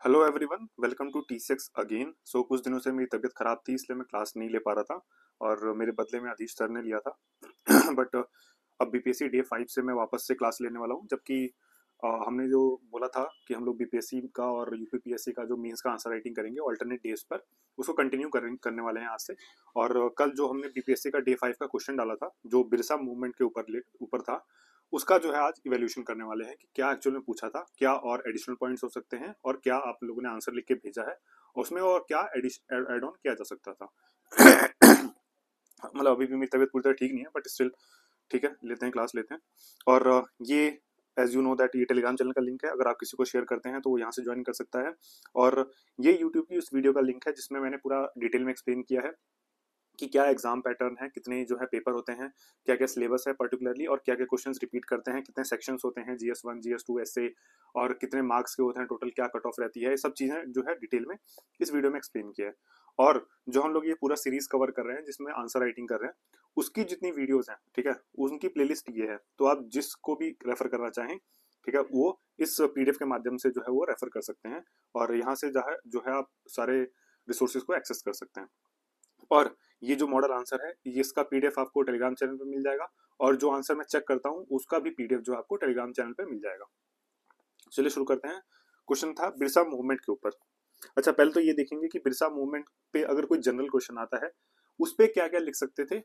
Hello everyone, welcome to T6 अगेन। कुछ दिनों से मेरी तबीयत खराब थी, इसलिए मैं क्लास नहीं ले पा रहा था और मेरे बदले में आदिश सर ने लिया था। बट अब बीपीएससी डे 5 से मैं वापस से क्लास लेने वाला हूँ, जबकि हमने जो बोला था कि हम लोग बीपीएससी का और यूपीपीएससी का जो मेंस का आंसर राइटिंग करेंगे ऑल्टरनेट डेज पर, उसको कंटिन्यू करने वाले हैं आज से। और कल जो हमने बीपीएससी का डे 5 का क्वेश्चन डाला था, जो बिरसा मूवमेंट के ऊपर था, उसका जो है आज इवैल्यूएशन करने वाले हैं कि क्या एक्चुअल में पूछा था, क्या और एडिशनल पॉइंट्स हो सकते हैं, और क्या आप लोगों ने आंसर लिख के भेजा है उसमें, और क्या एड ऑन किया जा सकता था। मतलब अभी भी मेरी तबीयत पूरी तरह ठीक नहीं है, बट स्टिल ठीक है, लेते हैं क्लास लेते हैं। और ये एज यू नो दैट ये टेलीग्राम चैनल का लिंक है, अगर आप किसी को शेयर करते हैं तो वो यहाँ से ज्वाइन कर सकता है। और ये यूट्यूब की उस वीडियो का लिंक है जिसमें मैंने पूरा डिटेल में एक्सप्लेन किया है कि क्या एग्जाम पैटर्न है, कितने जो है पेपर होते हैं, क्या क्या सिलेबस है पर्टिकुलरली, और क्या क्या क्वेश्चंस रिपीट करते हैं, कितने सेक्शंस होते हैं, GS1 GS2 ऐसे, और कितने मार्क्स के होते हैं टोटल, क्या कट ऑफ रहती है, ये सब चीज़ें जो है डिटेल में इस वीडियो में एक्सप्लेन किया है। और जो हम लोग ये पूरा सीरीज कवर कर रहे हैं जिसमें आंसर राइटिंग कर रहे हैं, उसकी जितनी वीडियोज हैं, ठीक है, उनकी प्लेलिस्ट ये है, तो आप जिसको भी रेफर करना चाहें, ठीक है, वो इस PDF के माध्यम से जो है वो रेफर कर सकते हैं, और यहाँ से जो है आप सारे रिसोर्सेज को एक्सेस कर सकते हैं। और ये जो मॉडल आंसर है, ये इसका PDF आपको टेलीग्राम चैनल पे मिल जाएगा, और जो आंसर मैं चेक करता हूँ उसका भी PDF जो आपको टेलीग्राम चैनल पे मिल जाएगा। चलिए शुरू करते हैं। क्वेश्चन था बिरसा मूवमेंट के ऊपर। अच्छा, पहले तो ये देखेंगे कि बिरसा मूवमेंट पे अगर कोई जनरल क्वेश्चन आता है, उस पे क्या क्या लिख सकते थे,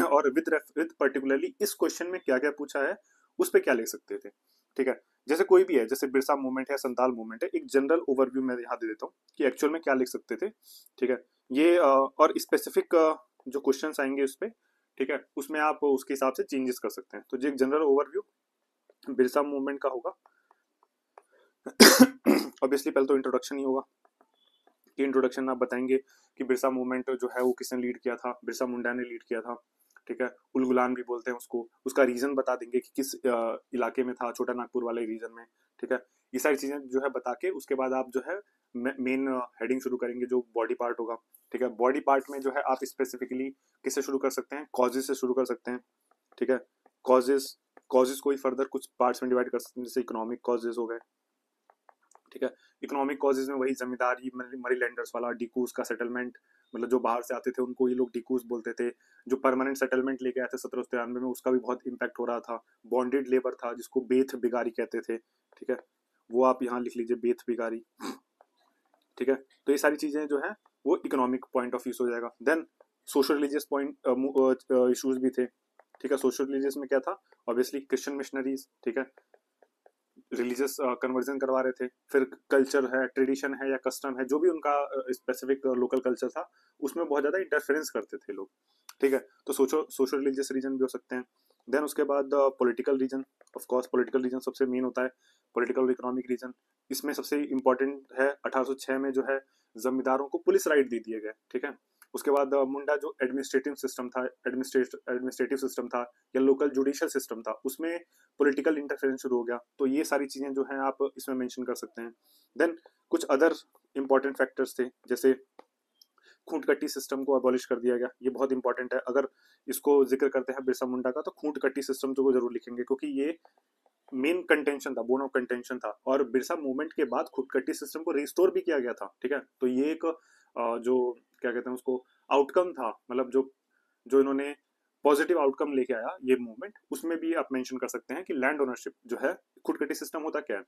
और विद पर्टिकुलरली इस क्वेश्चन में क्या क्या पूछा है, उस पे क्या लिख सकते थे। ठीक है, जैसे कोई भी है, जैसे बिरसा मूवमेंट है, संताल मूवमेंट है, एक जनरल ओवरव्यू मैं यहाँ दे देता हूँ कि एक्चुअल में क्या लिख सकते थे। ठीक है, ये और स्पेसिफिक जो क्वेश्चन आएंगे उस पे, ठीक है, उसमें आप उसके हिसाब से चेंजेस कर सकते हैं। तो जो एक जनरल ओवरव्यू बिरसा मूवमेंट का होगा, ऑब्वियसली पहले तो इंट्रोडक्शन ही होगा कि इंट्रोडक्शन में आप बताएंगे कि बिरसा मूवमेंट जो है वो किसने लीड किया था, बिरसा मुंडा ने लीड किया था। ठीक है, उलगुलान भी बोलते हैं उसको, उसका रीजन बता देंगे कि किस इलाके में था, छोटा नागपुर वाले रीजन में। ठीक है, ये सारी चीजें जो है बता के उसके बाद आप जो है मेन हेडिंग शुरू करेंगे, जो बॉडी पार्ट होगा। ठीक है, बॉडी पार्ट में जो है आप स्पेसिफिकली किससे शुरू कर सकते हैं, कॉजेज से शुरू कर सकते हैं। ठीक है, कॉजेज कॉजेज को ही फर्दर कुछ पार्ट्स में डिवाइड कर सकते हैं, जैसे इकोनॉमिक कॉजेज हो गए। ठीक है, इकोनॉमिक कॉजेज में वही जमींदारी, मनी लैंडर्स वाला, डिकूज का सेटलमेंट, मतलब जो बाहर से आते थे उनको ये लोग डिकूज बोलते थे। जो परमानेंट सेटलमेंट लेके आए थे 1793 में, उसका भी बहुत इंपैक्ट हो रहा था। बॉन्डेड लेबर था जिसको बेथ बिगारी कहते थे। ठीक है, वो आप यहाँ लिख लीजिए, बेथ बिगारी। ठीक है, तो ये सारी चीजें जो है वो इकोनॉमिक पॉइंट ऑफ व्यू से हो जाएगा। Then social religious point issues भी थे। ठीक है, सोशल रिलीजियस में क्या था, ऑब्वियसली क्रिश्चियन मिशनरीज। ठीक है, रिलीजियस कन्वर्जन करवा रहे थे। फिर कल्चर है, ट्रेडिशन है या कस्टम है, जो भी उनका स्पेसिफिक लोकल कल्चर था, उसमें बहुत ज्यादा इंटरफेरेंस करते थे लोग। ठीक है, तो सोशल रिलीजियस रीजन भी हो सकते हैं। देन उसके बाद political reason, of course political reason सबसे मेन होता है, पॉलिटिकल और इकोनॉमिक रीजन। इसमें सबसे इंपॉर्टेंट है 1806 में जो है जमींदारों को पुलिस राइट दे दिए गए। ठीक है, उसके बाद मुंडा जो एडमिनिस्ट्रेटिव सिस्टम था, एडमिनिस्ट्रेटिव सिस्टम था या लोकल जुडिशियल सिस्टम था, उसमें पॉलिटिकल इंटरफेरेंस शुरू हो गया। तो ये सारी चीजें जो है आप इसमें मेंशन कर सकते हैं। देन कुछ अदर इंपॉर्टेंट फैक्टर्स थे, जैसे खूंटकट्टी सिस्टम को अबॉलिश कर दिया गया। ये बहुत इंपॉर्टेंट है, अगर इसको जिक्र करते हैं बिरसा मुंडा का, तो खूंटकट्टी सिस्टम को जरूर लिखेंगे, क्योंकि ये मेन कंटेंशन था, बोन ऑफ कंटेंशन था। और बिरसा मूवमेंट के बाद खूंटकट्टी सिस्टम को रिस्टोर भी किया गया था। ठीक है, तो ये एक जो क्या कहते हैं उसको, आउटकम था, मतलब जो जो इन्होंने पॉजिटिव आउटकम लेके आया ये मूवमेंट, उसमें भी आप मेंशन कर सकते हैं कि लैंड ओनरशिप जो है, खुदकटी सिस्टम होता क्या है,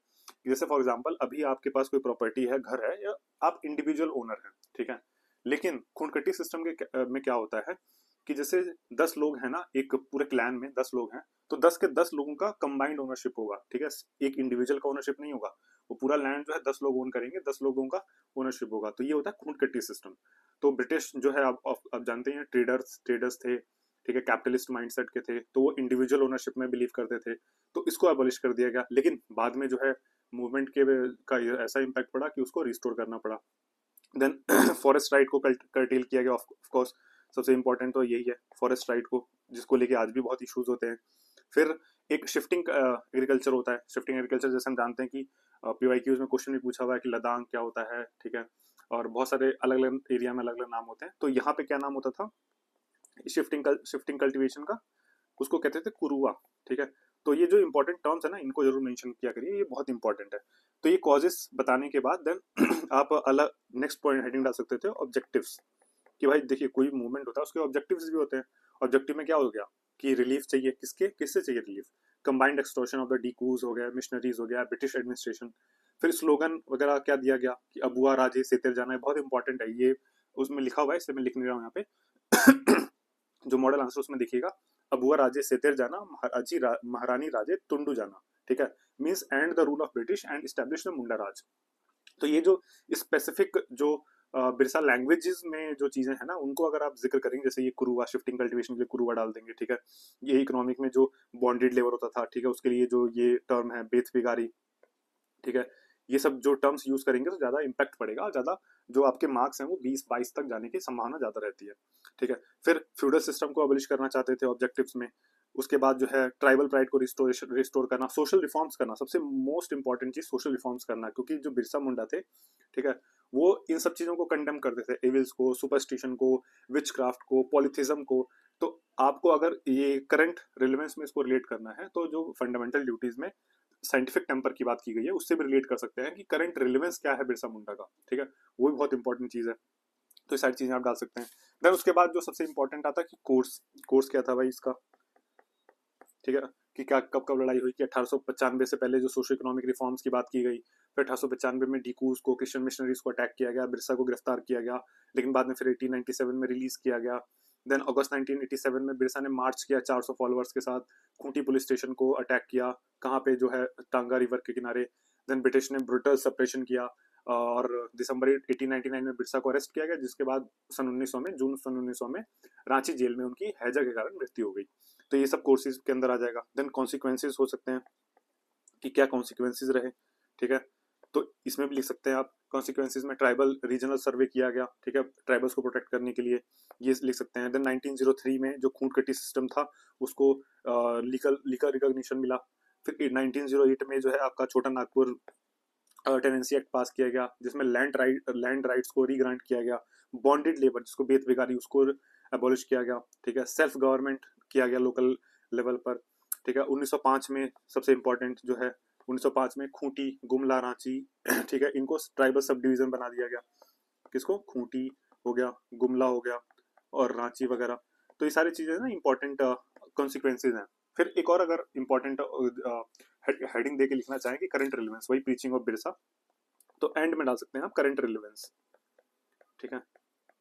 जैसे फॉर एग्जांपल अभी आपके पास कोई प्रॉपर्टी है, घर है, या आप इंडिविजुअल ओनर हैं। ठीक है, लेकिन खूंटकटी सिस्टम के में क्या होता है कि जैसे 10 लोग हैं ना, एक पूरे क्लैन में 10 लोग हैं, तो 10 के 10 लोगों का कंबाइंड ओनरशिप होगा। ठीक है, एक इंडिविजुअल का ओनरशिप नहीं होगा, वो पूरा लैंड जो है 10 लोग ओन करेंगे, 10 लोगों का ओनरशिप होगा। तो ये होता है खूंटकट्टी सिस्टम। तो ब्रिटिश जो है, आप जानते हैं, ट्रेडर्स थे। ठीक है, कैपिटलिस्ट माइंडसेट के थे, तो वो इंडिविजुअल ओनरशिप में बिलीव करते थे, तो इसको अबॉलिश कर दिया गया। लेकिन बाद में जो है मूवमेंट के का ऐसा इम्पैक्ट पड़ा कि उसको रिस्टोर करना पड़ा। देन फॉरेस्ट राइट को कर्टेल किया गया, ऑफ कोर्स सबसे इंपॉर्टेंट तो यही है, फॉरेस्ट राइट को, जिसको लेके आज भी बहुत इश्यूज होते हैं। फिर एक शिफ्टिंग एग्रीकल्चर होता है। शिफ्टिंग एग्रीकल्चर जैसे हम जानते हैं कि PYQs में क्वेश्चन भी पूछा हुआ है कि लदान क्या होता है। ठीक है, और बहुत सारे अलग अलग एरिया में अलग अलग नाम होते हैं। तो यहाँ पे क्या नाम होता था शिफ्टिंग कल्टीवेशन का, उसको कहते थे कुरुआ। ठीक है, तो ये जो इंपॉर्टेंट टर्म्स है ना, इनको जरूर मेंशन किया करिए, ये बहुत इंपॉर्टेंट है। तो ये कॉजेस बताने के बाद देन आप अलग नेक्स्ट पॉइंट हेडिंग डाल सकते थे ऑब्जेक्टिव्स, कि भाई देखिए कोई मूवमेंट होता है उसके ऑब्जेक्टिव्स भी होते हैं। ऑब्जेक्टिव में क्या हो गया कि रिलीफ चाहिए, किसके किससे चाहिए relief, combined extortion of the dikus हो गया, मिशनरीज हो गया, ब्रिटिश एडमिनिस्ट्रेशन। फिर स्लोगन वगैरह क्या दिया गया कि अबुआ राजे से तेर जाना है, बहुत इंपॉर्टेंट है ये, उसमें लिखा हुआ है, इसलिए मैं लिख नहीं रहा हूँ यहाँ पे। जो मॉडल आंसर उसमें देखिएगा, अबुआ राजे से तेर जाना, महारानी राजे तुंडू जाना, ठीक है, means end the rule of British and establish the Munda raj. तो ये जो स्पेसिफिक जो बिरसा लैंग्वेजेस में जो चीजें हैं ना, उनको अगर आप जिक्र करेंगे, जैसे ये कुरुवा, शिफ्टिंग कल्टीवेशन के लिए कुरुवा डाल देंगे, ठीक है, ये इकोनॉमिक में जो बॉन्डेड लेबर होता था, ठीक है, उसके लिए जो ये टर्म है बेथ बिगारी, ठीक है, ये सब जो टर्म्स यूज करेंगे तो ज्यादा इम्पैक्ट पड़ेगा, और ज्यादा जो आपके मार्क्स हैं वो 20-22 तक जाने की संभावना ज्यादा रहती है, ठीक है। फिर फ्यूडल सिस्टम को अबलिश करना चाहते थे ऑब्जेक्टिव्स में। उसके बाद जो है ट्राइबल प्राइड को रिस्टोर करना, सोशल रिफॉर्म्स करना, सबसे मोस्ट इंपॉर्टेंट चीज सोशल रिफॉर्म्स करना, क्योंकि जो बिरसा मुंडा थे, ठीक है, वो इन सब चीजों को कंडेम करते थे, एविल्स को, सुपरस्टिशन को, विच क्राफ्ट को, पॉलिथिज्म को। तो आपको अगर ये करंट रिलेवेंस में इसको रिलेट करना है, तो जो फंडामेंटल ड्यूटीज में साइंटिफिक टेम्पर की बात की गई है उससे भी रिलेट कर सकते हैं कि करंट रिलेवेंस क्या है बिरसा मुंडा का, ठीक है, वो भी बहुत इंपॉर्टेंट चीज है। तो ये सारी चीजें आप डाल सकते हैं। देन उसके बाद जो सबसे इंपॉर्टेंट आता है कि कोर्स, कोर्स क्या था भाई इसका, ठीक है, कि क्या कब कब लड़ाई हुई, कि 1895 से पहले जो सोशो इकोनॉमिक रिफॉर्म्स की बात की गई, फिर 1895 में डीकूज को, क्रिश्चियन मिशनरीज को अटैक किया गया, बिरसा को गिरफ्तार किया गया, लेकिन बाद में फिर 1897 में रिलीज किया गया। देन अगस्त 1987 में बिरसा ने मार्च किया 400 फॉलोअर्स के साथ, खूंटी पुलिस स्टेशन को अटैक किया, कहाँ पे जो है टांगा रिवर के किनारे। देन ब्रिटिश ने ब्रुटल सप्रेशन किया, और दिसंबर 1899 में बिरसा को अरेस्ट किया गया, जिसके बाद सन 1900 में, जून सन 1900 में रांची जेल में उनकी हैजा के कारण मृत्यु हो गई। तो ये सब कोर्सेज के अंदर आ जाएगा। देन कॉन्सिक्वेंसेज हो सकते हैं कि क्या कॉन्सिक्वेंसेज रहे, ठीक है, तो इसमें भी लिख सकते हैं आप। कॉन्सिक्वेंसेज में ट्राइबल रीजनल सर्वे किया गया, ठीक है, ट्राइबल्स को प्रोटेक्ट करने के लिए, ये लिख सकते हैं। देन 1903 में जो खूंट कट्टी सिस्टम था उसको लीगल लीगल रिकॉग्निशन मिला। फिर 1908 में जो है आपका छोटा नागपुर टेनेंसी एक्ट पास किया गया, जिसमें लैंड राइट्स को रीग्रांट किया गया। बॉन्डेड लेबर जिसको बेत बेगारी, उसको एबॉलिश किया गया, ठीक है। सेल्फ गवर्नमेंट किया गया लोकल लेवल पर, ठीक है। 1905 में सबसे इंपॉर्टेंट जो है, 1905 में खूंटी, गुमला, रांची, ठीक है, इनको ट्राइबल सब डिवीजन बना दिया गया। किसको, खूंटी हो गया, गुमला हो गया, और रांची वगैरह। तो ये सारी चीजें ना इंपॉर्टेंट कॉन्सिक्वेंसेज हैं। फिर एक और अगर इंपॉर्टेंट हेडिंग दे के लिखना चाहें कि करंट रिलेवेंस, वही प्रीचिंग ऑफ बिरसा, तो एंड में डाल सकते हैं आप करंट रिलेवेंस, ठीक है।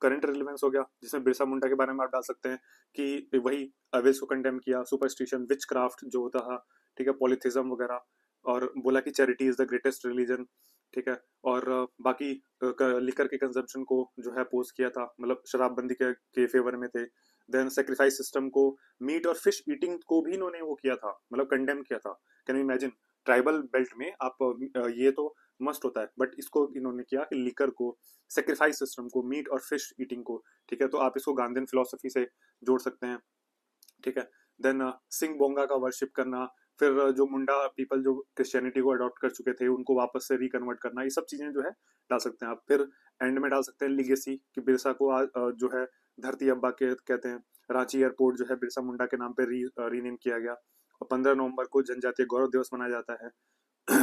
करंट रिलेवेंस हो गया, जिसमें बिरसा मुंडा के बारे में आप डाल सकते हैं कि वही अवेल्स को कंडेम किया, सुपरस्टिशन, विच क्राफ्ट जो होता था, ठीक है, पॉलिथिज्म वगैरह, और बोला कि charity is the greatest religion, ठीक है। और बाकी लिकर के कंजम्पशन को जो है अपोज किया था, मतलब शराबबंदी के फेवर में थे। देन सेक्रीफाइस सिस्टम को, मीट और फिश ईटिंग को भी इन्होंने वो किया था, मतलब कंडेम किया था। Can you imagine, tribal belt में आप ये तो मस्ट होता है, बट इसको इन्होंने किया कि लिकर को, सेक्रीफाइस सिस्टम को, मीट और फिश ईटिंग को, ठीक है। तो आप इसको गांधीन फिलोसफी से जोड़ सकते हैं, ठीक है। देन सिंह बोंगा का वर्शिप करना, फिर जो मुंडा पीपल जो क्रिश्चियनिटी को अडॉप्ट कर चुके थे उनको वापस से रिकन्वर्ट करना, ये सब चीजें जो है डाल सकते हैं आप। फिर एंड में डाल सकते हैं लिगेसी, कि बिरसा को जो है धरती अब्बा के कहते हैं। रांची एयरपोर्ट जो है बिरसा मुंडा के नाम पे रीनेम किया गया, और 15 नवंबर को जनजातीय गौरव दिवस मनाया जाता है।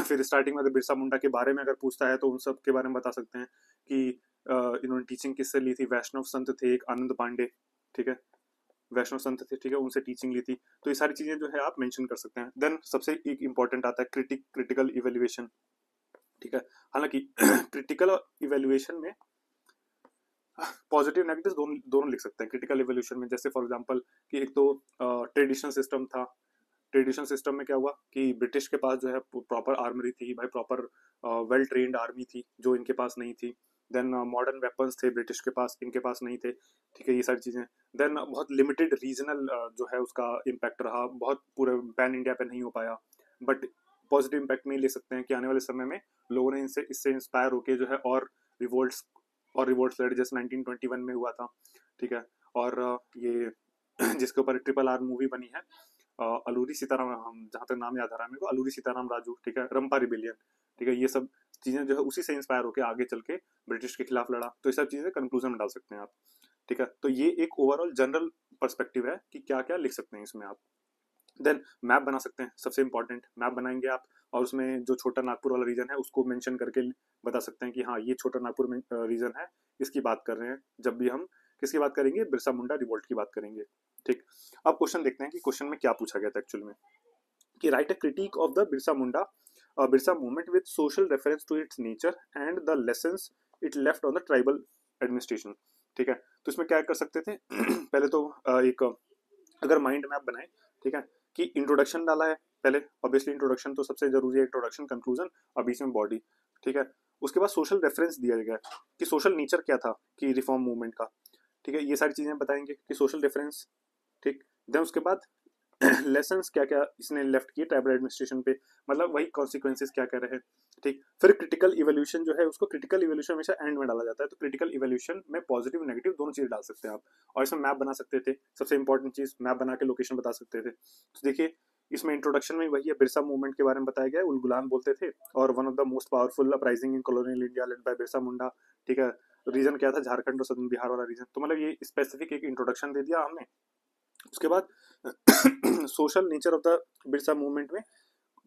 फिर स्टार्टिंग में अगर बिरसा मुंडा के बारे में अगर पूछता है तो उन सब के बारे में बता सकते हैं कि इन्होंने टीचिंग किससे ली थी। वैष्णव संत थे एक, आनंद पांडे, ठीक है, वैष्णव संत थे, ठीक है, उनसे टीचिंग ली थी। तो ये सारी चीजें जो है आप मेंशन कर सकते हैं। देन सबसे एक इंपॉर्टेंट आता है क्रिटिकल इवेल्युएशन, ठीक है। हालांकि क्रिटिकल इवेल्युएशन में पॉजिटिव नेगेटिव दोनों दोनों लिख सकते हैं क्रिटिकल इवेल्युएशन में। जैसे फॉर एग्जांपल कि एक तो ट्रेडिशनल सिस्टम था, ट्रेडिशनल सिस्टम में क्या हुआ कि ब्रिटिश के पास जो है प्रॉपर आर्मरी थी भाई, प्रॉपर वेल ट्रेन्ड आर्मी थी जो इनके पास नहीं थी। देन मॉडर्न वेपन्स थे ब्रिटिश के पास, इनके पास नहीं थे, ठीक है, ये सारी चीजें। देन बहुत लिमिटेड रीजनल जो है उसका इम्पैक्ट रहा, बहुत पूरे पैन इंडिया पे नहीं हो पाया। बट पॉजिटिव इम्पैक्ट में ले सकते हैं कि आने वाले समय में लोगों ने इनसे इससे इंस्पायर होके जो है रिवोल्ट्स और रिवोल्ट्स लड़े, जैसे 1921 में हुआ था, ठीक है। और ये जिसके ऊपर ट्रिपल आर मूवी बनी है, अलूरी सीताराम, हम जहाँ तक नाम याद आ रहा है मेरे को, अलूरी सीताराम राजू, ठीक है, रंपा रिबिलियन, ठीक है, ये सब चीजें जो है उसी से इंस्पायर होकर आगे चल के ब्रिटिश के खिलाफ लड़ा। तो ये सब चीजें कंक्लूजन में डाल सकते हैं आप, ठीक है। तो ये एक ओवरऑल जनरल पर्सपेक्टिव है कि क्या क्या लिख सकते हैं इसमें आप। देन मैप बना सकते हैं, सबसे इंपॉर्टेंट मैप बनाएंगे आप, और उसमें जो छोटा नागपुर वाला रीजन है उसको मेंशन करके बता सकते हैं कि हाँ ये छोटा नागपुर में रीजन है, इसकी बात कर रहे हैं जब भी हम किसकी बात करेंगे, बिरसा मुंडा रिवोल्ट की बात करेंगे। ठीक, अब क्वेश्चन देखते हैं कि क्वेश्चन में क्या पूछा गया था एक्चुअल में, कि write a critic of the Birsa Munda Birsa movement with social reference to its nature and the lessons it left on the tribal administration. ठीक है, तो इसमें क्या कर सकते थे पहले तो एक अगर माइंड मैप बनाए, ठीक है, कि इंट्रोडक्शन डाला है पहले, ऑब्वियसली इंट्रोडक्शन तो सबसे जरूरी है, इंट्रोडक्शन कंक्लूजन और बीच में बॉडी। ठीक है, उसके बाद सोशल रेफरेंस दिया गया कि सोशल नेचर क्या था कि रिफॉर्म मूवमेंट का। ठीक है, ये सारी चीजें बताएंगे कि सोशल रेफरेंस। ठीक, देन उसके बाद लेसन्स क्या क्या इसने लेफ्ट किए ट्राइबल एडमिनिस्ट्रेशन पे, मतलब वही कॉन्सिक्वेंसेस क्या क्या रहे। ठीक, फिर क्रिटिकल इवोल्यूशन जो है उसको, क्रिटिकल इवोल्यूशन हमेशा एंड में डाला जाता है, तो क्रिटिकल इवोल्यूशन में पॉजिटिव नेगेटिव दोनों चीज डाल सकते हैं आप, और इसमें मैप बना सकते थे, सबसे इंपॉर्टेंट चीज मैप बना के लोकेशन बता सकते थे। तो देखिए इसमें इंट्रोडक्शन में वही है, बिरसा मूवमेंट के बारे में बताया गया है, उलगुलान बोलते थे, और one of the most powerful uprising in colonial India led by Birsa Munda. ठीक है, रीजन क्या था, झारखंड और सदर्न बिहार वाला रीजन। तो मतलब ये स्पेसिफिक एक इंट्रोडक्शन दे दिया हमने। उसके बाद social nature of the Birsa movement में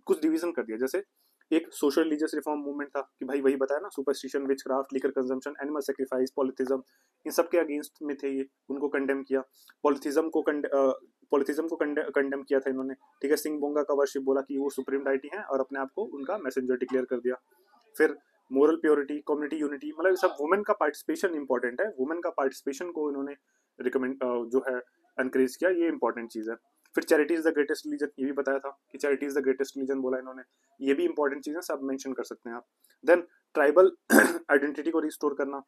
कुछ डिवीजन कर दिया, जैसे एक सोशल रिलीजियस रिफॉर्म मूवमेंट था कि भाई वही बताया ना, superstition, witchcraft, liquor consumption, animal sacrifice, polytheism, इन सब के अगेंस्ट में थे ये, उनको कंडेम किया। पॉलिथिज्म को कंडेम किया था इन्होंने। ठीक है, सिंह बोंगा का वर्शिप बोला कि वो सुप्रीम डाइटी है और अपने आप को उनका मैसेंजर डिक्लेयर कर दिया। फिर मोरल प्योरिटी, कम्युनिटी यूनिटी, मतलब सब वुमेन का पार्टिसिपेशन इंपॉर्टेंट है, वुमेन का पार्टिसिपेशन को इन्होंने रिकमेंड जो है एनकरेज किया, ये इंपॉर्टेंट चीज है। फिर charity is the greatest religion, ये भी बताया था कि charity is the greatest religion बोला इन्होंने, ये भी इंपॉर्टेंट चीज है, सब मेंशन कर सकते हैं आप। देन ट्राइबल आइडेंटिटी को रिस्टोर करना,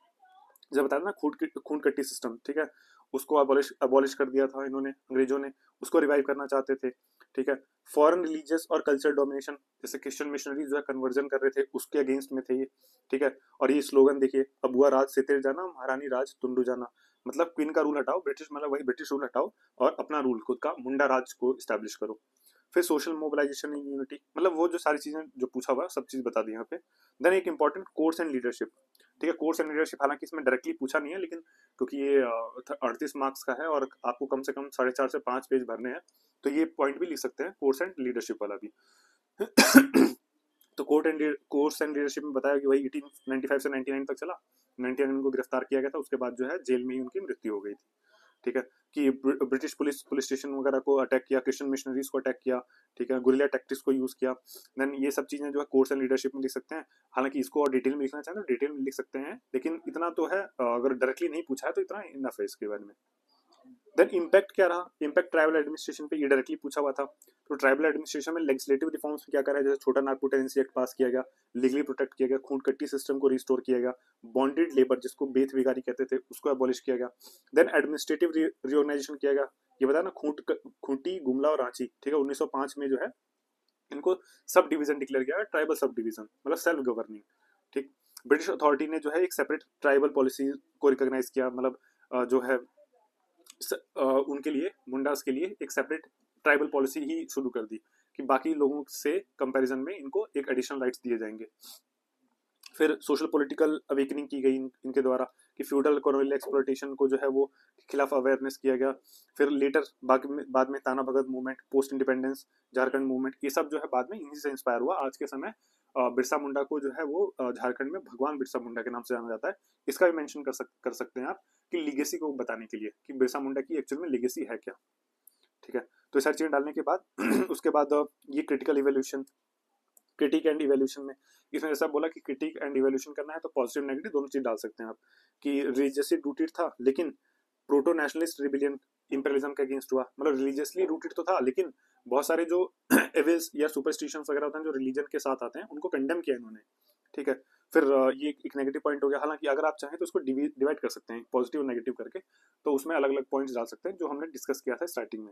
जब बताया ना खून कट्टी सिस्टम, ठीक है, उसको अबॉलिश कर दिया था इन्होंने, अंग्रेजों ने, उसको रिवाइव करना चाहते थे। ठीक है, फॉरेन रिलीजियस और कल्चर डोमिनेशन, जैसे क्रिश्चियन मिशनरी जो है कन्वर्जन कर रहे थे, उसके अगेंस्ट में थे ये। ठीक है, और ये स्लोगन देखिए, अबुआ राज सितेर जाना, महारानी राज तुंडू जाना, मतलब क्वीन का रूल हटाओ, ब्रिटिश मतलब वही ब्रिटिश रूल हटाओ, और अपना रूल खुद का मुंडा राज को स्टैब्लिश करो। फिर सोशल मोबिलाइजेशन इन यूनिटी, मतलब वो जो सारी चीजें जो पूछा हुआ सब चीज बता दी यहाँ पे। देन एक इंपॉर्टेंट कोर्स एंड लीडरशिप। ठीक है, कोर्स एंड लीडरशिप हालांकि इसमें डायरेक्टली पूछा नहीं है, लेकिन क्योंकि ये 38 मार्क्स का है और आपको कम से कम 4.5 से 5 पेज भरने हैं, तो ये पॉइंट भी लिख सकते हैं, कोर्स एंड लीडरशिप वाला भी। तो कोर्स एंड लीडरशिप में बताया कि वही 1895 से 99 तक चला, 99 को गिरफ्तार किया गया था, उसके बाद जो है जेल में ही उनकी मृत्यु हो गई थी। ठीक है, कि ब्रिटिश पुलिस स्टेशन वगैरह को अटैक किया, क्रिश्चियन मिशनरीज को अटैक किया। ठीक है, गुरिल्ला टैक्टिक्स को यूज किया। देन ये सब चीजें जो है कोर्स एंड लीडरशिप में लिख सकते हैं, हालांकि इसको और डिटेल में लिखना चाहें तो डिटेल में लिख सकते हैं, लेकिन इतना तो है, अगर डायरेक्टली नहीं पूछा है तो इतना इनफ है इसके बारे में। देन इम्पैक्ट क्या रहा, इम्पैक्ट ट्राइबल एडमिनिस्ट्रेशन पे, ये डायरेक्टली पूछा हुआ था। तो ट्राइबल एडमिनिस्ट्रेशन में लेजिस्लेटिव रिफॉर्म्स क्या करा है, जैसे छोटा नागपुर टेनेंसी एक्ट पास किया गया, लीगली प्रोटेक्ट किया गया, खूंट कट्टी सिस्टम को रिस्टोर किया गया, बॉन्डेड लेबर जिसको बेथ बिगारी कहते थे उसको अबॉलिश किया गया। देन एडमिनिस्ट्रेटिव रिओर्गेनाइजेशन किया गया, ये बताया ना, खूंटी, गुमला और रांची। ठीक है, 1905 में जो है इनको सब डिवीजन डिक्लेयर किया, ट्राइबल सब डिवीजन, मतलब सेल्फ गवर्निंग। ठीक, ब्रिटिश अथॉरिटी ने जो है एक सेपरेट ट्राइबल पॉलिसी को रिकॉग्नाइज किया, मतलब जो है उनके लिए, मुंडास के लिए एक सेपरेट ट्राइबल पॉलिसी ही शुरू कर दी कि बाकी लोगों से कंपैरिजन में इनको एक एडिशनल राइट्स दिए जाएंगे। फिर सोशल पॉलिटिकल अवेकनिंग की गई इनके द्वारा कि फ्यूडल कॉलोनियल एक्सप्लॉयटेशन को जो है वो खिलाफ अवेयरनेस किया गया। फिर लेटर बाद में Tana Bhagat movement, post independence Jharkhand movement, ये सब जो है बाद में इन्हीं से इंस्पायर हुआ। आज के समय बिरसा मुंडा को जो है वो झारखंड में भगवान बिरसा मुंडा के नाम से जाना जाता है। इसका भी मेंशन कर सकते हैं आप कि लीगेसी को बताने के लिए कि बिरसा मुंडा की एक्चुअल में लीगेसी है क्या। ठीक है, तो ये सारी चीजें डालने के बाद उसके बाद ये critical evolution, critic and evolution में इसमें ऐसा बोला कि क्रिटिक एंड इवोल्यूशन करना है तो पॉजिटिव नेगेटिव दोनों चीज डाल सकते हैं आप, कि रिलीजियसली रूटेड था लेकिन प्रोटो नेशनलिस्ट रिबिलियन इंपेरियलिज्म के अगेंस्ट हुआ, मतलब रिलीजियसली रूटेड तो था लेकिन बहुत सारे जो एविल्स या सुपरस्टिशंस वगैरह होते हैं जो रिलीजन के साथ आते हैं उनको कंडेम किया इन्होंने। ठीक है, फिर ये एक नेगेटिव पॉइंट हो गया, हालांकि अगर आप चाहें तो उसको डिवाइड कर सकते हैं पॉजिटिव और नेगेटिव करके, तो उसमें अलग अलग पॉइंट्स डाल सकते हैं जो हमने डिस्कस किया था स्टार्टिंग में।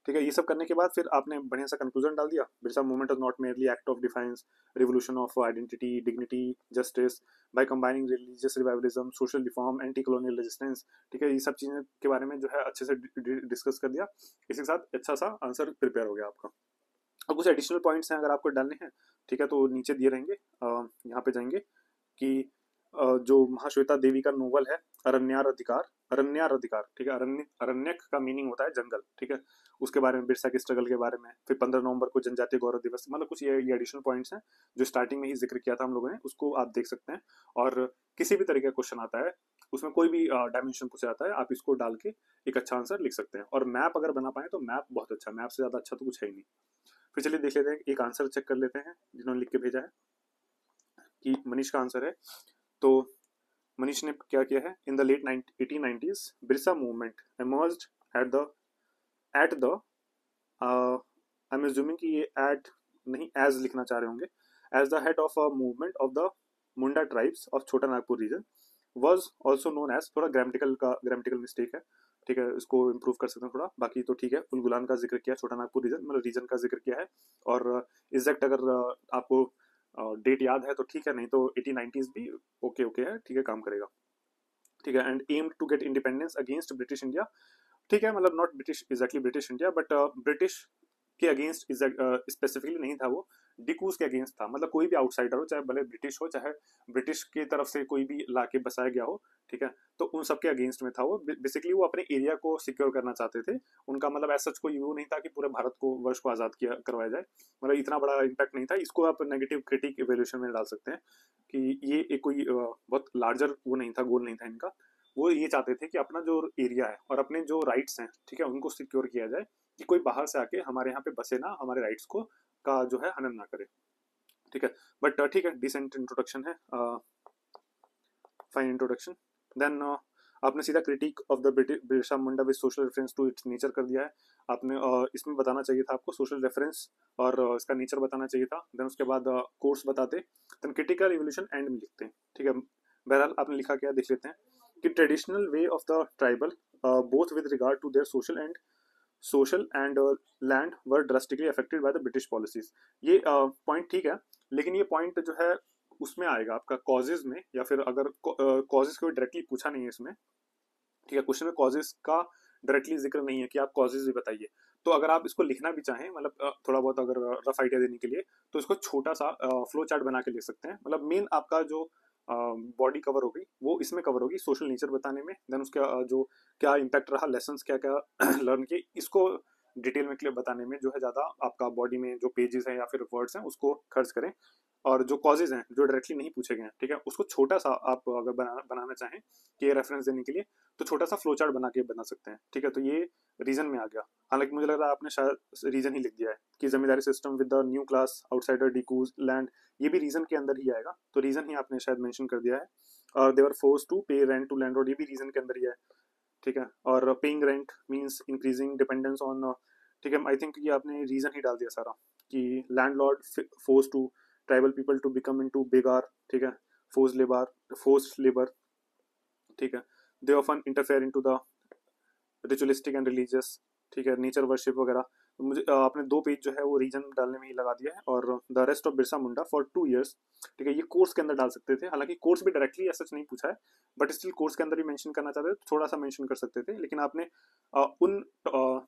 ठीक है, ये सब करने के बाद फिर आपने बढ़िया सा कंक्लूजन डाल दिया, Birsa movement is not merely act of defines revolution of identity, dignity, justice by combining religious revivalism, social reform, anti colonial resistance. ठीक है, ये सब चीजें के बारे में जो है अच्छे से डिस्कस कर दिया, इसी के साथ अच्छा सा आंसर प्रिपेयर हो गया आपका। अब कुछ एडिशनल पॉइंट्स हैं अगर आपको डालने हैं, ठीक है, तो नीचे दिए रहेंगे, यहाँ पे जाएंगे कि जो महाश्वेता देवी का नोवेल है अरण्यार अधिकार, अरण्याधिकार, ठीक है। अरण्यक का मीनिंग होता है जंगल, ठीक है। उसके बारे में, बिरसा के स्ट्रगल के बारे में। फिर 15 नवंबर को जनजातीय गौरव दिवस, मतलब कुछ ये एडिशनल पॉइंट्स हैं जो स्टार्टिंग में ही जिक्र किया था हम लोगों ने, उसको आप देख सकते हैं। और किसी भी तरीके का क्वेश्चन आता है, उसमें कोई भी डायमेंशन पूछा जाता है, आप इसको डाल के एक अच्छा आंसर लिख सकते हैं। और मैप अगर बना पाए तो मैप बहुत अच्छा, मैप से ज्यादा अच्छा तो कुछ है ही नहीं। फिर चलिए देख लेते हैं, एक आंसर चेक कर लेते हैं जिन्होंने लिख के भेजा है, कि मनीष का आंसर है। तो मनीष ने क्या किया है, in the late 1890s Birsa movement emerged at the I am assuming कि ये एट नहीं, एज लिखना चाह रहे होंगे, as the head of a movement of the Munda tribes of Chota Nagpur region, was also known as, थोड़ा ग्रामेटिकल मिस्टेक है, ठीक है, इसको इम्प्रूव कर सकते हैं थोड़ा, बाकी तो ठीक है। उलगुलान का जिक्र किया, छोटा नागपुर रीजन मतलब रीजन का जिक्र किया है। और एग्जैक्ट अगर आपको डेट याद है तो ठीक है, नहीं तो 1890s भी ओके ओके है, ठीक है, काम करेगा, ठीक है। And aimed to get independence against British India, ठीक है, मतलब not British exactly British India, but British के अगेंस्ट स्पेसिफिकली नहीं था वो, डिकूज के अगेंस्ट था। मतलब कोई भी आउटसाइडर हो, चाहे भले ब्रिटिश हो, चाहे ब्रिटिश की तरफ से कोई भी लाके बसाया गया हो, ठीक है, तो उन सबके अगेंस्ट में था वो। बेसिकली वो अपने एरिया को सिक्योर करना चाहते थे। उनका मतलब ऐसा कोई वो नहीं था कि पूरे भारत को, वर्ष को आजाद किया करवाया जाए, मतलब इतना बड़ा इम्पैक्ट नहीं था। इसको आप नेगेटिव क्रिटिक इवेल्यूशन में डाल सकते हैं कि ये एक कोई बहुत लार्जर वो नहीं था, गोल नहीं था इनका। वो ये चाहते थे कि अपना जो एरिया है और अपने जो राइट्स हैं, ठीक है, उनको सिक्योर किया जाए, कि कोई बाहर से आके हमारे यहाँ पे बसे ना, हमारे राइट्स को का जो है हनन ना करे, ठीक है। बट ठीक है, डिसेंट इंट्रोडक्शन है, फाइन इंट्रोडक्शन। देन आपने सीधा critic of the Birsa Munda with social reference to its nature कर दिया है। आपने इसमें बताना चाहिए था आपको सोशल रेफरेंस और इसका नेचर बताना चाहिए था। देन उसके बाद कोर्स बताते, देन क्रिटिकल इवोल्यूशन एंड में लिखते हैं, ठीक है। बहरहाल आपने लिखा क्या, देख लेते हैं कि traditional way of the tribal both with regard to their social and land were drastically affected by the British policies. ये पॉइंट ठीक है, लेकिन ये पॉइंट जो है उसमें आएगा आपका कॉजेज में, या फिर अगर कॉजेज को डायरेक्टली पूछा नहीं है इसमें, ठीक है, क्वेश्चन में कॉजेज का डायरेक्टली जिक्र नहीं है कि आप कॉजेज भी बताइए। तो अगर आप इसको लिखना भी चाहें, मतलब थोड़ा बहुत अगर रफ आइडिया देने के लिए, तो इसको छोटा सा फ्लो चार्ट बना के लिख सकते हैं। मतलब मेन आपका जो बॉडी कवर होगी वो इसमें कवर होगी, सोशल नेचर बताने में। देन उसके जो क्या इम्पैक्ट रहा, लेसन्स क्या क्या लर्न किए, इसको डिटेल में क्लियर बताने में जो है ज़्यादा आपका बॉडी में जो पेजेस हैं या फिर वर्ड्स हैं उसको खर्च करें। और जो कॉजेज हैं जो डायरेक्टली नहीं पूछे गए हैं, ठीक है, उसको छोटा सा आप अगर बनाना चाहें कि रेफरेंस देने के लिए, तो छोटा सा फ्लो चार्ट बना के बना सकते हैं, ठीक है। तो ये रीजन में आ गया। हालांकि मुझे लग रहा है आपने शायद रीजन ही लिख दिया है कि zamindari system with the new class outsider dikus land, ये भी रीजन के अंदर ही आएगा, तो रीजन ही आपने शायद मेंशन कर दिया है। और दे वर फोर्स टू पे रेंट टू लैंडलॉर्ड, ये भी रीजन के अंदर ही है, ठीक है। और paying rent means increasing dependence on, ठीक है, आई थिंक ये आपने रीजन ही डाल दिया सारा, कि landlord force to tribal people to become into begar, ठीक है, फोर्स्ड लेबर, ठीक है। They often interfere into the ritualistic and religious, ठीक है, नेचर वर्शिप वगैरह। मुझे आपने 2 पेज जो है वो रीजन डालने में ही लगा दिया है। और the rest of Birsa Munda for 2 years, ठीक है, ये कोर्स के अंदर डाल सकते थे। हालांकि कोर्स भी डायरेक्टली ऐसा नहीं पूछा है, बट स्टिल कोर्स के अंदर ही मेंशन करना चाहते थे, थोड़ा सा मेंशन कर सकते थे। लेकिन आपने उन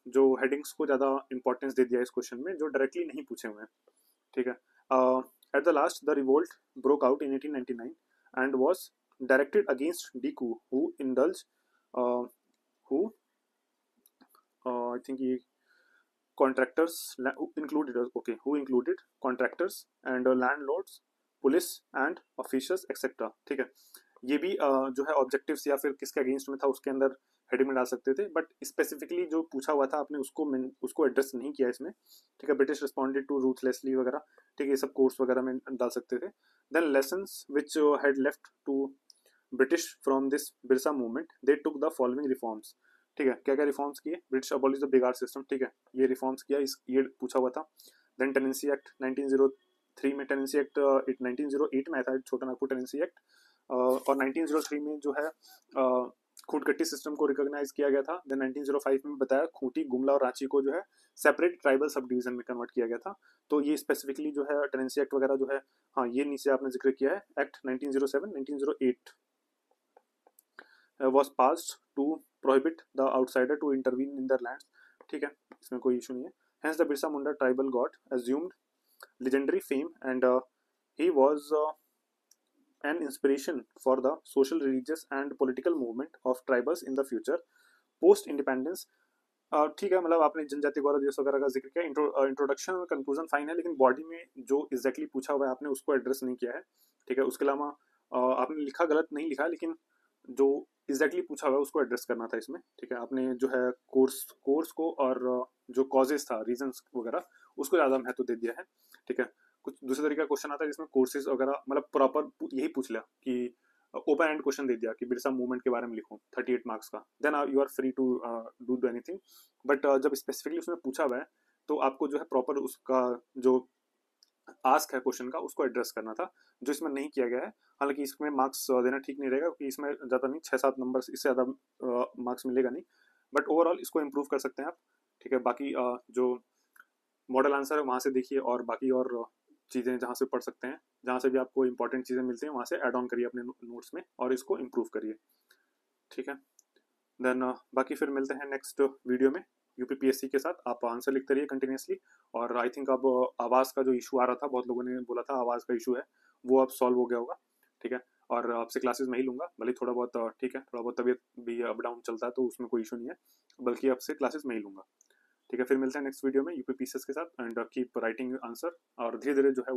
जो हेडिंग्स को ज़्यादा इंपॉर्टेंस दे दिया इस क्वेश्चन में जो डायरेक्टली नहीं पूछे हुए हैं, ठीक है। At the last the revolt broke out in 1899 and was directed against diku who indulge who I think ये contractors included, okay, who included contractors and landlords, police and officials etcetera, ठीक है। ये भी जो है ऑब्जेक्टिव्स या फिर किसके अगेंस्ट में था उसके अंदर हेडिंग में डाल सकते थे, बट स्पेसिफिकली जो पूछा हुआ था आपने उसको एड्रेस नहीं किया इसमें, ठीक है। ब्रिटिश रिस्पॉन्डेड टू रूथलेसली वगैरह, ठीक है, ये सब कोर्स वगैरह में डाल सकते थे। Then lessons which had left to British from this Birsa movement, they took the following reforms, ठीक है। क्या क्या रिफॉर्म्स किए, British abolish the begar system, ठीक है, ये रिफॉर्म्स किया, इस ये पूछा हुआ था। देन टेनेंसी एक्ट 1903 में, टेनेंसी एक्ट 1908 में आया था, छोटा नागपुर टेनेंसी एक्ट। और 1903 में जो है खूंटकट्टी सिस्टम को रिकॉग्नाइज किया गया था। देन 1905 में बताया खूंटी, गुमला और रांची को जो है सेपरेट ट्राइबल सब डिवीजन में कन्वर्ट किया गया था। तो ये स्पेसिफिकली जो है टेनेंसी एक्ट वगैरह जो है, हाँ, ये नीचे आपने जिक्र किया है। Act 1907 1908 was passed to prohibit the outsider to intervene in their lands, ठीक है, इसमें कोई इशू नहीं है। Hence the Birsa Munda tribal god assumed legendary fame and he was an inspiration for the social, religious and political movement of tribals in the future post independence. ठीक है, मतलब आपने जनजाति गौरव दिवस वगैरह का जिक्र किया, इंट्रोडक्शन और कंक्लूजन फाइन है, लेकिन बॉडी में जो एग्जैक्टली पूछा हुआ है आपने उसको एड्रेस नहीं किया है। ठीक है, उसके अलावा आपने लिखा गलत नहीं लिखा, लेकिन जो एग्जैक्टली पूछा हुआ है उसको एड्रेस करना था इसमें। ठीक है, आपने जो है कोर्स को और जो कॉजेज था, रीजंस वगैरह, उसको ज़्यादा महत्व दे दिया है। ठीक है, कुछ दूसरे तरीके का क्वेश्चन आता है जिसमें कोर्सेज वगैरह मतलब प्रॉपर यही पूछ लिया कि ओपन एंड क्वेश्चन दे दिया कि बिरसा मूवमेंट के बारे में लिखो 38 मार्क्स का, then you are free to do anything. But जब स्पेसिफिकली उसमें पूछा हुआ है तो आपको जो है प्रॉपर उसका जो आस्क है क्वेश्चन का उसको एड्रेस करना था, जो इसमें नहीं किया गया है। हालांकि इसमें मार्क्स देना ठीक नहीं रहेगा क्योंकि इसमें ज़्यादा नहीं, 6-7 नंबर, इससे ज़्यादा मार्क्स मिलेगा नहीं, बट ओवरऑल इसको इम्प्रूव कर सकते हैं आप। ठीक है, बाकी जो मॉडल आंसर है वहाँ से देखिए, और बाकी और चीज़ें जहाँ से पढ़ सकते हैं, जहाँ से भी आपको इंपॉर्टेंट चीज़ें मिलती हैं वहाँ से ऐड ऑन करिए अपने नोट्स में और इसको इम्प्रूव करिए। ठीक है, देन बाकी फिर मिलते हैं नेक्स्ट वीडियो में यूपीपीएससी के साथ। आप आंसर लिखते रहिए कंटिन्यूसली, और आई थिंक अब आवाज़ का जो इशू आ रहा था, बहुत लोगों ने बोला था आवाज़ का इशू है, वो अब सॉल्व हो गया होगा। ठीक है, और आपसे क्लासेस मैं ही लूँगा, भले थोड़ा बहुत ठीक है, थोड़ा बहुत तबीयत भी अप डाउन चलता है तो उसमें कोई इशू नहीं है, बल्कि आपसे क्लासेस मैं ही लूँगा। ठीक है, फिर मिलते हैं नेक्स्ट वीडियो में यूपीपीएससी के साथ, एंड कीप राइटिंग आंसर, और धीरे धीरे जो है